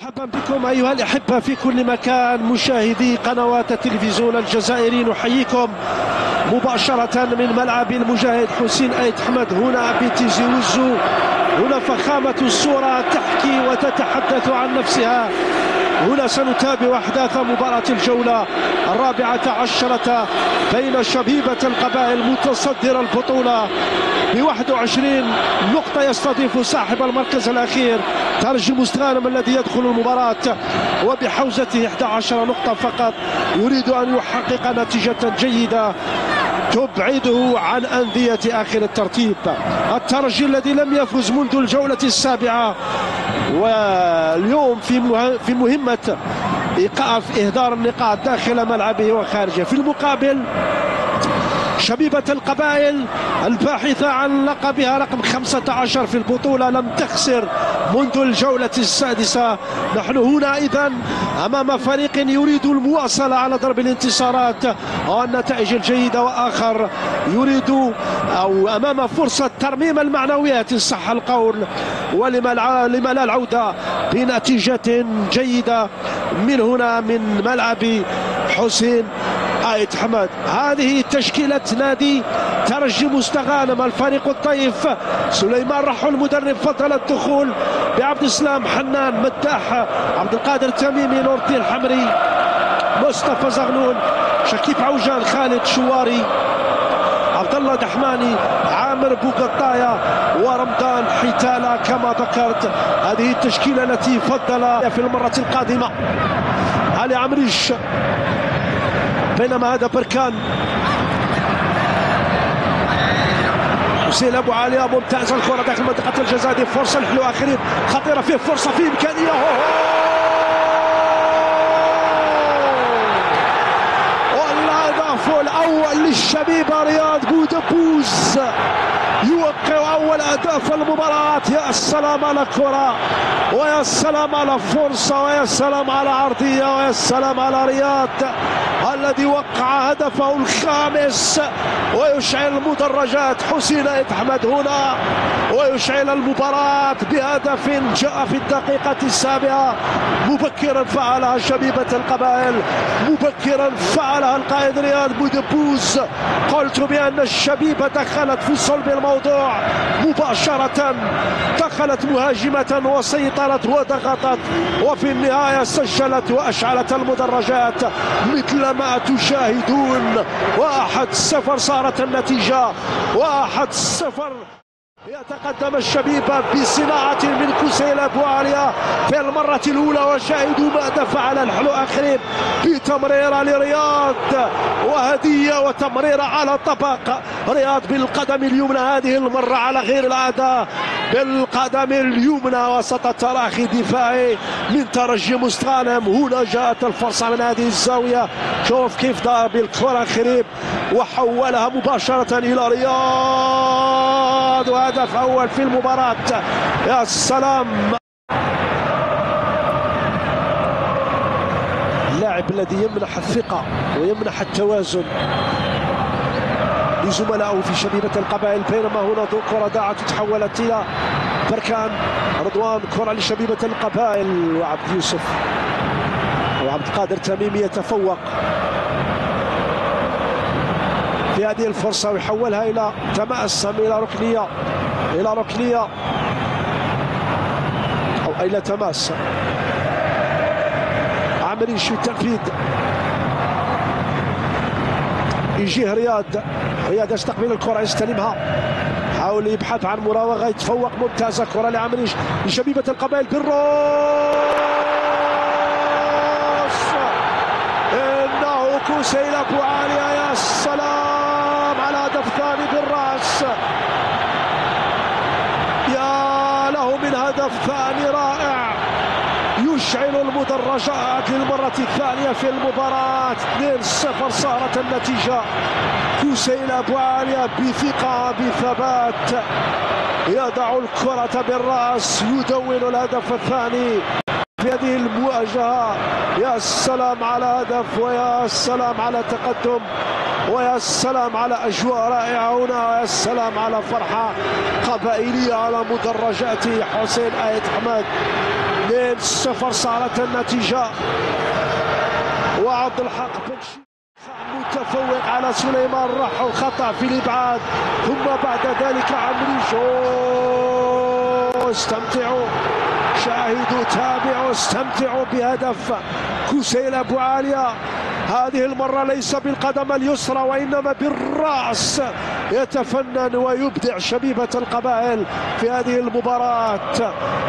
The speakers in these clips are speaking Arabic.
مرحبا بكم أيها الأحبة في كل مكان، مشاهدي قنوات التلفزيون الجزائري. نحييكم مباشرة من ملعب المجاهد حسين آيت أحمد هنا بتيزي وزو. هنا فخامة الصورة تحكي وتتحدث عن نفسها. هنا سنتابع أحداث مباراة الجولة 14 بين شبيبة القبائل متصدر البطولة ب21 نقطة، يستضيف صاحب المركز الأخير ترجي مستغانم الذي يدخل المباراة وبحوزته 11 نقطة فقط. يريد أن يحقق نتيجة جيدة تبعده عن أندية آخر الترتيب. الترجي الذي لم يفز منذ الجولة السابعة، واليوم في مهمة إيقاف إهدار النقاط داخل ملعبه وخارجه. في المقابل شبيبة القبائل الباحثة عن لقبها رقم 15 في البطولة لم تخسر منذ الجولة السادسة. نحن هنا إذن أمام فريق يريد المواصلة على درب الانتصارات والنتائج الجيدة، وآخر يريد أو أمام فرصة ترميم المعنويات إن صح القول، ولما لا العودة بنتيجة جيدة من هنا من ملعب حسين آيت أحمد. هذه تشكيلة نادي ترجي مستغانم. الفريق الضيف سليمان رحو المدرب فضل الدخول بعبد السلام حنان، مداح، عبد القادر تميمي، نور الدين الحمري، مصطفى زغنون، شكيب عوجان، خالد شواري، عبد الله دحماني، عامر بوقطايا، ورمضان حيتاله. كما ذكرت هذه التشكيلة التي فضل في المرة القادمة علي عمريش، بينما هذا بركان. حسين ابو علي ممتاز، الكره داخل منطقه الجزاء، هذه فرصه الحلو اخرين خطيره، فيه فرصه، فيه امكانيه. والهدف الاول للشبيبه رياض بودبوز يوقع اول اهداف المباراه. يا سلام على الكره، ويا سلام على فرصه، ويا سلام على عرضيه، ويا سلام على رياض الذي وقع هدفه الخامس ويشعل مدرجات حسين آيت أحمد هنا، ويشعل المباراة بهدف جاء في الدقيقة السابعة. مبكرا فعلها شبيبة القبائل، مبكرا فعلها القائد رياض بودبوز. قلت بأن الشبيبة دخلت في صلب الموضوع مباشرة، دخلت مهاجمة وسيطرت وضغطت، وفي النهاية سجلت وأشعلت المدرجات مثل ما تشاهدون. 1-0 صارت النتيجة، 1-0. يتقدم الشبيبة بصناعة من كسيل أبو عليا في المرة الأولى، وشاهدوا ماذا فعل الحلو آخرين بتمريرة لرياض، وهدية وتمريرة على طبق. رياض بالقدم اليمنى هذه المرة على غير العادة، بالقدم اليمنى وسط تراخي دفاعي من ترجي مستغانم. هنا جاءت الفرصة من هذه الزاوية، شوف كيف ضرب بالكرة خريب وحولها مباشرة إلى رياض، وهدف أول في المباراة. يا سلام، اللاعب الذي يمنح الثقة ويمنح التوازن لزملائه في شبيبة القبائل. بينما هنا كرة ضاعت وتحولت إلى بركان. رضوان، كرة لشبيبة القبائل، وعبد يوسف وعبد القادر تميمي يتفوق في هذه الفرصة ويحولها إلى تماسم، إلى ركنية، إلى ركنية أو إلى تماس. عمريش في التنفيذ، يجيه رياض يستقبل الكرة، يستلمها، حاول يبحث عن مراوغة، يتفوق. ممتازة كرة لعمريش لشبيبة القبائل بالراس، إنه كسيل أبو عليا. يا سلام على هدف ثاني بالراس، يا له من هدف ثاني رائع يشعل المدرجات للمرة الثانية في المباراة. 2-0 صارت النتيجة. كسيل أبو عليا بثقة بثبات يضع الكرة بالرأس، يدون الهدف الثاني في هذه المواجهة. يا سلام على هدف، ويا سلام على تقدم، ويا سلام على أجواء رائعة هنا، ويا سلام على فرحة قبائلية على مدرجات حسين آيت أحمد. 2-0 صارت النتيجة. وعبد الحق بن شيخ متفوق على سليمان، راح وخطأ في الإبعاد، ثم بعد ذلك عمريشو. استمتعوا، شاهدوا، تابعوا، استمتعوا بهدف كوسيل أبو عالية. هذه المرة ليس بالقدم اليسرى وإنما بالرأس، يتفنن ويبدع شبيبة القبائل في هذه المباراة.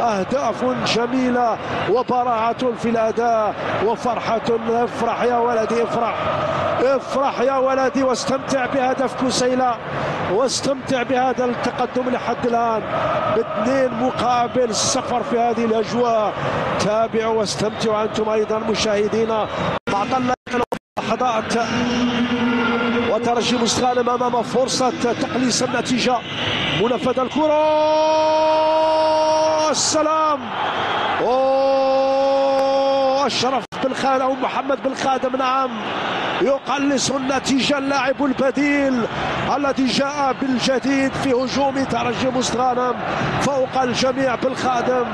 أهداف جميلة وبراعة في الأداء وفرحة. افرح يا ولدي، افرح افرح يا ولدي، واستمتع بهدف كوسيلة، واستمتع بهذا التقدم لحد الآن ب2-0 في هذه الأجواء. تابعوا واستمتعوا أنتم أيضا مشاهدينا. بعد لحظات وترجي مستغانم أمام فرصة تقليص النتيجة. منفذ الكرة، السلام. أشرف بالخادم أو محمد بالخادم، نعم، يقلص النتيجة اللاعب البديل الذي جاء بالجديد في هجوم ترجي مستغانم فوق الجميع. بالخادم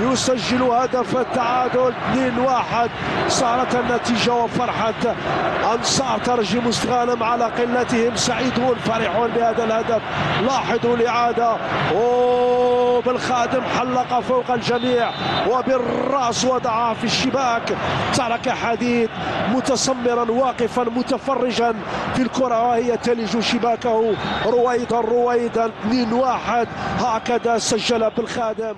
يسجل هدف التعادل 2-1. صارت النتيجة وفرحة أنصار ترجي مستغانم على قلتهم، سعيدون فرحون بهذا الهدف. لاحظوا الإعادة، بالخادم حلق فوق الجميع وبالرأس وضعها في الشباك. ترك حديد متسمرا واقفا متفرجا في الكرة وهي تلج شباكه رويدا رويدا. 2-1 هكذا سجل بالخادم.